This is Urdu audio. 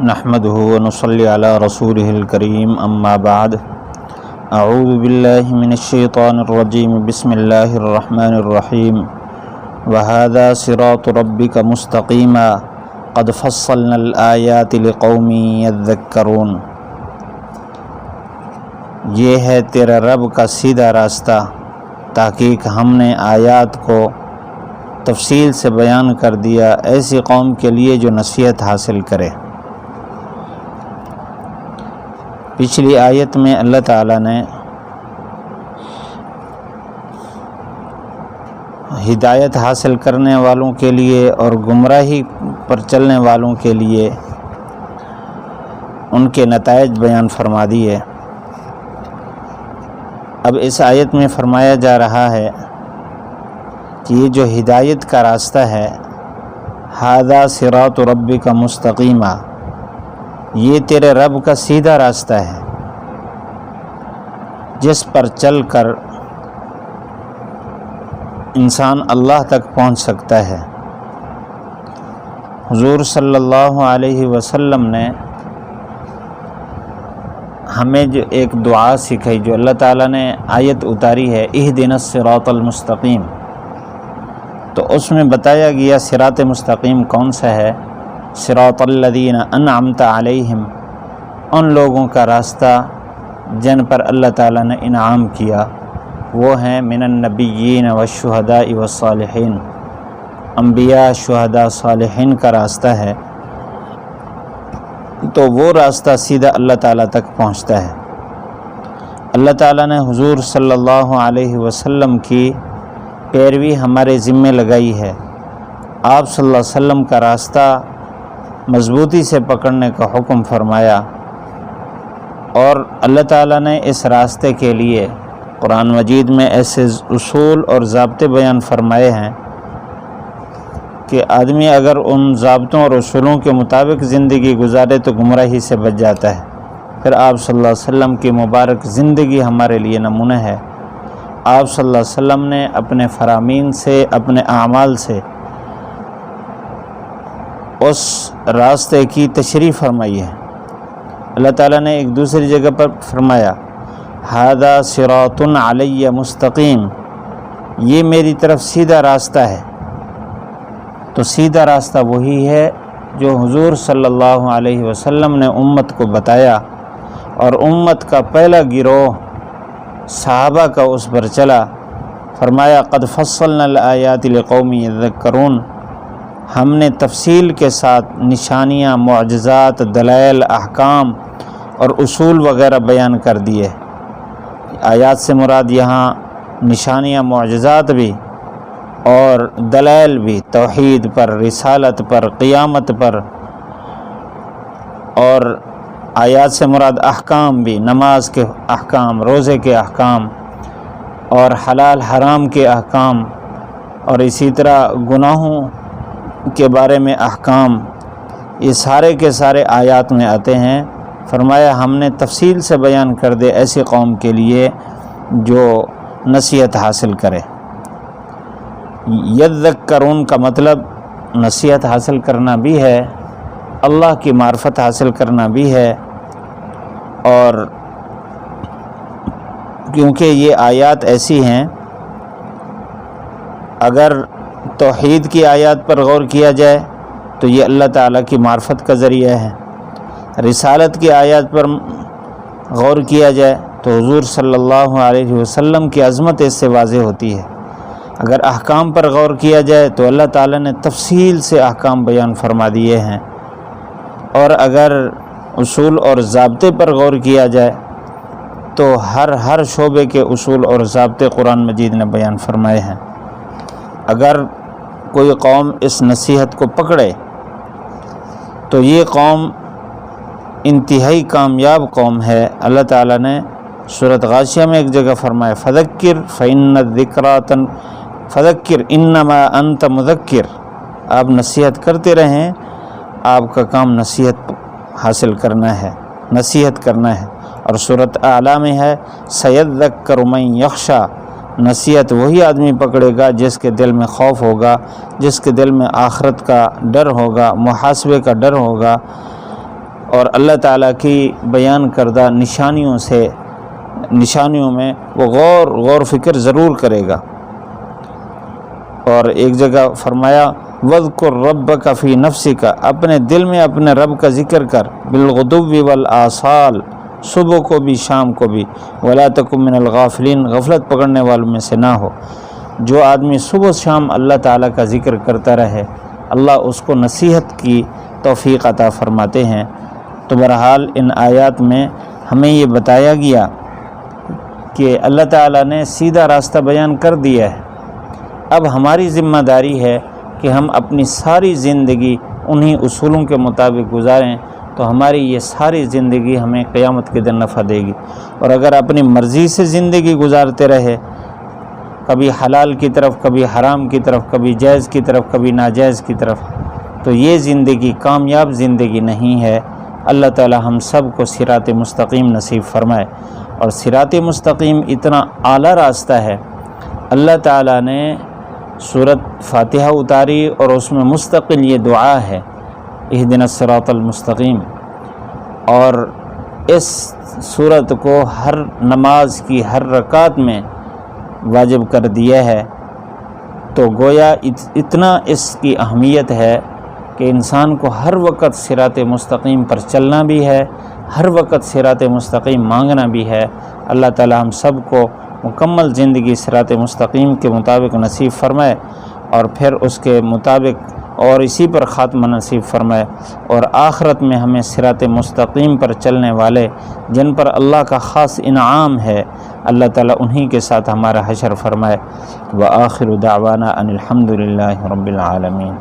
نحمده ونصلي على رسوله الكريم اما بعد اعوذ باللہ من الشیطان الرجیم بسم اللہ الرحمن الرحیم وهذا صراط ربك مستقیما قد فصلنا الآیات لقوم یذکرون، یہ ہے تیرا رب کا سیدھا راستہ، تحقیق ہم نے آیات کو تفصیل سے بیان کر دیا ایسی قوم کے لیے جو نصیحت حاصل کرے۔ پچھلی آیت میں اللہ تعالیٰ نے ہدایت حاصل کرنے والوں کے لیے اور گمراہی پر چلنے والوں کے لیے ان کے نتائج بیان فرما دیے۔ اب اس آیت میں فرمایا جا رہا ہے کہ یہ جو ہدایت کا راستہ ہے، ھذا صراط ربک مستقیما، یہ تیرے رب کا سیدھا راستہ ہے جس پر چل کر انسان اللہ تک پہنچ سکتا ہے۔ حضور صلی اللہ علیہ وسلم نے ہمیں جو ایک دعا سکھائی، جو اللہ تعالیٰ نے آیت اتاری ہے، اہدنا الصراط المستقیم، تو اس میں بتایا گیا صراط مستقیم کون سا ہے؟ صراط الذین انعمت علیہم، ان لوگوں کا راستہ جن پر اللہ تعالیٰ نے انعام کیا، وہ ہیں من النبیین والشہداء والصالحین، انبیاء، شہداء، صالحین کا راستہ ہے، تو وہ راستہ سیدھا اللہ تعالیٰ تک پہنچتا ہے۔ اللہ تعالیٰ نے حضور صلی اللہ علیہ وسلم کی پیروی ہمارے ذمے لگائی ہے۔ آپ صلی اللہ علیہ وسلم کا راستہ مضبوطی سے پکڑنے کا حکم فرمایا، اور اللہ تعالیٰ نے اس راستے کے لیے قرآن مجید میں ایسے اصول اور ضابطے بیان فرمائے ہیں کہ آدمی اگر ان ضابطوں اور اصولوں کے مطابق زندگی گزارے تو گمراہی سے بچ جاتا ہے۔ پھر آپ صلی اللہ علیہ وسلم کی مبارک زندگی ہمارے لیے نمونہ ہے۔ آپ صلی اللہ علیہ وسلم نے اپنے فرامین سے، اپنے اعمال سے اس راستے کی تشریح فرمائی ہے۔ اللہ تعالیٰ نے ایک دوسری جگہ پر فرمایا، ھذا صراط علی مستقیم، یہ میری طرف سیدھا راستہ ہے۔ تو سیدھا راستہ وہی ہے جو حضور صلی اللہ علیہ وسلم نے امت کو بتایا، اور امت کا پہلا گروہ صحابہ کا اس پر چلا۔ فرمایا قد فصلنا الآیات لقوم یذکرون، ہم نے تفصیل کے ساتھ نشانیاں، معجزات، دلائل، احکام اور اصول وغیرہ بیان کر دیے۔ آیات سے مراد یہاں نشانیاں، معجزات بھی اور دلائل بھی، توحید پر، رسالت پر، قیامت پر، اور آیات سے مراد احکام بھی، نماز کے احکام، روزے کے احکام اور حلال حرام کے احکام، اور اسی طرح گناہوں کے بارے میں احکام، یہ سارے کے سارے آیات میں آتے ہیں۔ فرمایا ہم نے تفصیل سے بیان کر دے ایسی قوم کے لیے جو نصیحت حاصل کرے۔ یذکرون کا مطلب نصیحت حاصل کرنا بھی ہے، اللہ کی معرفت حاصل کرنا بھی ہے، اور کیونکہ یہ آیات ایسی ہیں، اگر توحید کی آیات پر غور کیا جائے تو یہ اللہ تعالیٰ کی معرفت کا ذریعہ ہے۔ رسالت کی آیات پر غور کیا جائے تو حضور صلی اللہ علیہ وسلم کی عظمت اس سے واضح ہوتی ہے۔ اگر احکام پر غور کیا جائے تو اللہ تعالیٰ نے تفصیل سے احکام بیان فرما دیے ہیں، اور اگر اصول اور ضابطے پر غور کیا جائے تو ہر شعبے کے اصول اور ضابطے قرآن مجید نے بیان فرمائے ہیں۔ اگر کوئی قوم اس نصیحت کو پکڑے تو یہ قوم انتہائی کامیاب قوم ہے۔ اللہ تعالیٰ نے سورۃ غاشیہ میں ایک جگہ فرمایا، فذکر فإن الذکریٰ فذکر انما انت مذکر، آپ نصیحت کرتے رہیں، آپ کا کام نصیحت حاصل کرنا ہے، نصیحت کرنا ہے۔ اور سورۃ اعلیٰ میں ہے سیذکر من یخشی، نصیحت وہی آدمی پکڑے گا جس کے دل میں خوف ہوگا، جس کے دل میں آخرت کا ڈر ہوگا، محاسبے کا ڈر ہوگا، اور اللہ تعالیٰ کی بیان کردہ نشانیوں میں وہ غور فکر ضرور کرے گا۔ اور ایک جگہ فرمایا وَاذْكُرْ رَبَّكَ فِي نَفْسِكَ، اپنے دل میں اپنے رب کا ذکر کر، بِالْغُدُوِّ وَالْآصَالِ، صبح کو بھی شام کو بھی، وَلَا تَكُن مِّنَ الْغَافِلِينَ، غفلت پکڑنے والوں میں سے نہ ہو۔ جو آدمی صبح شام اللہ تعالیٰ کا ذکر کرتا رہے، اللہ اس کو نصیحت کی توفیق عطا فرماتے ہیں۔ تو بہرحال ان آیات میں ہمیں یہ بتایا گیا کہ اللہ تعالیٰ نے سیدھا راستہ بیان کر دیا ہے، اب ہماری ذمہ داری ہے کہ ہم اپنی ساری زندگی انہی اصولوں کے مطابق گزاریں، تو ہماری یہ ساری زندگی ہمیں قیامت کے دن نفع دے گی۔ اور اگر اپنی مرضی سے زندگی گزارتے رہے، کبھی حلال کی طرف، کبھی حرام کی طرف، کبھی جائز کی طرف، کبھی ناجائز کی طرف، تو یہ زندگی کامیاب زندگی نہیں ہے۔ اللہ تعالی ہم سب کو صراط مستقیم نصیب فرمائے۔ اور صراط مستقیم اتنا اعلیٰ راستہ ہے، اللہ تعالیٰ نے سورۃ فاتحہ اتاری اور اس میں مستقل یہ دعا ہے اہدنا الصراط المستقیم، اور اس سورت کو ہر نماز کی ہر رکعت میں واجب کر دیا ہے۔ تو گویا اتنا اس کی اہمیت ہے کہ انسان کو ہر وقت صراط مستقیم پر چلنا بھی ہے، ہر وقت صراط مستقیم مانگنا بھی ہے۔ اللہ تعالی ہم سب کو مکمل زندگی صراط مستقیم کے مطابق نصیب فرمائے، اور پھر اس کے مطابق اور اسی پر خاتمہ نصیب فرمائے، اور آخرت میں ہمیں صراط مستقیم پر چلنے والے جن پر اللہ کا خاص انعام ہے، اللہ تعالیٰ انہی کے ساتھ ہمارا حشر فرمائے۔ وآخر دعوانا ان الحمد للہ رب العالمین۔